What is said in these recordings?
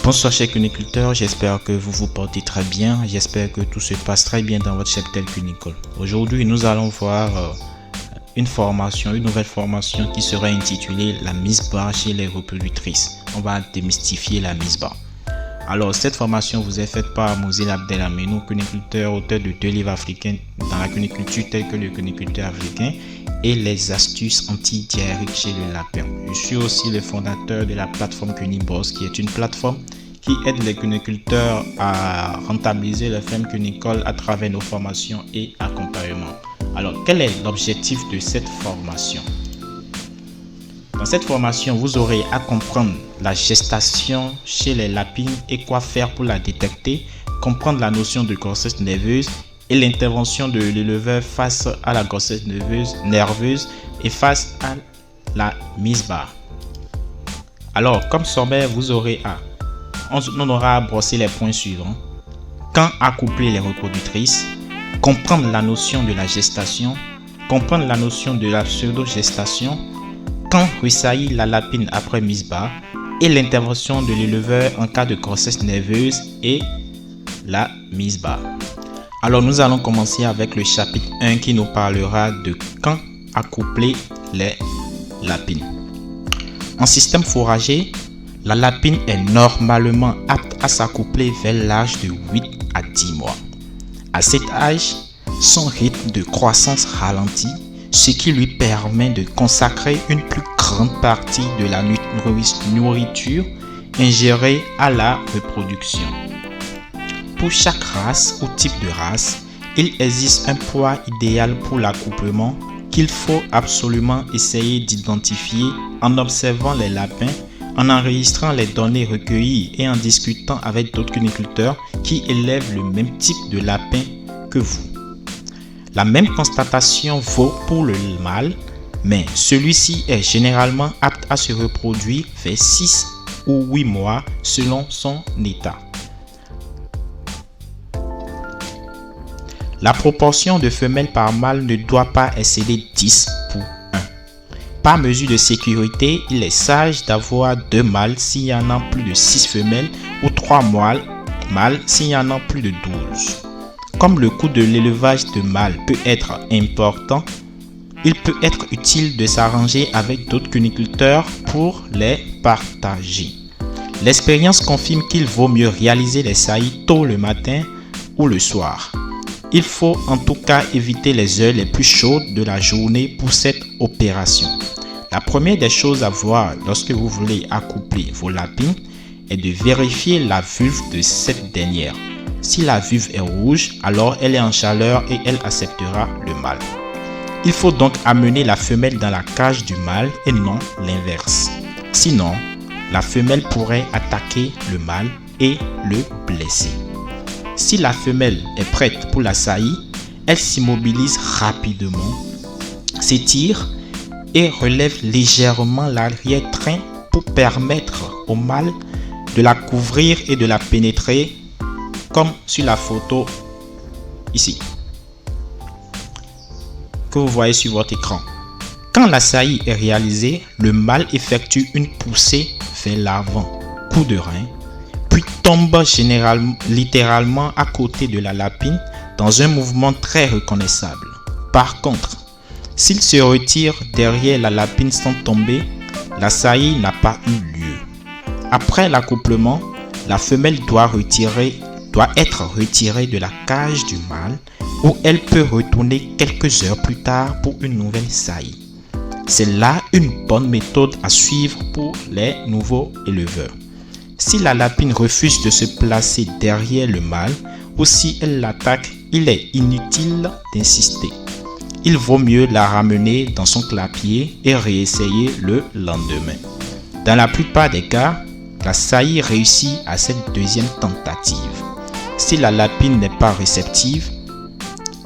Bonsoir chers cuniculteurs, j'espère que vous vous portez très bien, j'espère que tout se passe très bien dans votre cheptel cunicole. Aujourd'hui, nous allons voir une nouvelle formation qui sera intitulée la mise barre chez les reproductrices. On va démystifier la mise barre. Alors, cette formation vous est faite par Mosile Abdelamenou, cuniculteur, auteur de 2 livres africains dans la cuniculture tels que le cuniculteur africain et les astuces anti-diarrhéiques chez le lapin. Je suis aussi le fondateur de la plateforme Cuniboss, qui est une plateforme qui aide les cuniculteurs à rentabiliser leur ferme cunicole à travers nos formations et accompagnements. Alors, quel est l'objectif de cette formation? Dans cette formation, vous aurez à comprendre la gestation chez les lapines et quoi faire pour la détecter, comprendre la notion de grossesse nerveuse et l'intervention de l'éleveur face à la grossesse nerveuse et face à la mise barre. Alors, comme sommaire, on aura à brosser les points suivants. Quand accoupler les reproductrices, comprendre la notion de la gestation, comprendre la notion de la pseudo-gestation, quand ressaillir la lapine après mise barre et l'intervention de l'éleveur en cas de grossesse nerveuse et la mise barre. Alors nous allons commencer avec le chapitre 1 qui nous parlera de quand accoupler les lapines. En système fourrager, la lapine est normalement apte à s'accoupler vers l'âge de 8 à 10 mois. À cet âge, son rythme de croissance ralentit, ce qui lui permet de consacrer une plus grande partie de la nourriture ingérée à la reproduction. Pour chaque race ou type de race, il existe un poids idéal pour l'accouplement qu'il faut absolument essayer d'identifier en observant les lapins, en enregistrant les données recueillies et en discutant avec d'autres cuniculteurs qui élèvent le même type de lapin que vous. La même constatation vaut pour le mâle, mais celui-ci est généralement apte à se reproduire vers 6 ou 8 mois selon son état. La proportion de femelles par mâle ne doit pas excéder 10 pour 1. Par mesure de sécurité, il est sage d'avoir 2 mâles s'il y en a plus de 6 femelles ou 3 mâles s'il y en a plus de 12. Comme le coût de l'élevage de mâles peut être important, il peut être utile de s'arranger avec d'autres cuniculteurs pour les partager. L'expérience confirme qu'il vaut mieux réaliser les saillies tôt le matin ou le soir. Il faut en tout cas éviter les heures les plus chaudes de la journée pour cette opération. La première des choses à voir lorsque vous voulez accoupler vos lapines est de vérifier la vulve de cette dernière. Si la vulve est rouge, alors elle est en chaleur et elle acceptera le mâle. Il faut donc amener la femelle dans la cage du mâle et non l'inverse. Sinon, la femelle pourrait attaquer le mâle et le blesser. Si la femelle est prête pour la saillie, elle s'immobilise rapidement, s'étire et relève légèrement l'arrière-train pour permettre au mâle de la couvrir et de la pénétrer, comme sur la photo ici que vous voyez sur votre écran. Quand la saillie est réalisée, le mâle effectue une poussée vers l'avant, coup de rein, puis tombe littéralement à côté de la lapine dans un mouvement très reconnaissable. Par contre, s'il se retire derrière la lapine sans tomber, la saillie n'a pas eu lieu. Après l'accouplement, la femelle doit être retirée de la cage du mâle où elle peut retourner quelques heures plus tard pour une nouvelle saillie. C'est là une bonne méthode à suivre pour les nouveaux éleveurs. Si la lapine refuse de se placer derrière le mâle ou si elle l'attaque, il est inutile d'insister. Il vaut mieux la ramener dans son clapier et réessayer le lendemain. Dans la plupart des cas, la saillie réussit à cette deuxième tentative. Si la lapine n'est pas réceptive,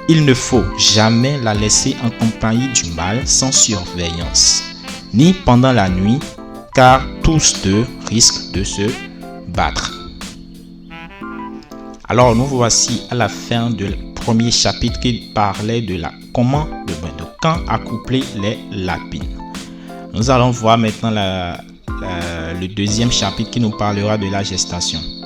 il ne faut jamais la laisser en compagnie du mâle sans surveillance, ni pendant la nuit, car tous deux risquent de se battre. Alors nous voici à la fin du premier chapitre qui parlait de quand accoupler les lapines. Nous allons voir maintenant le deuxième chapitre qui nous parlera de la gestation.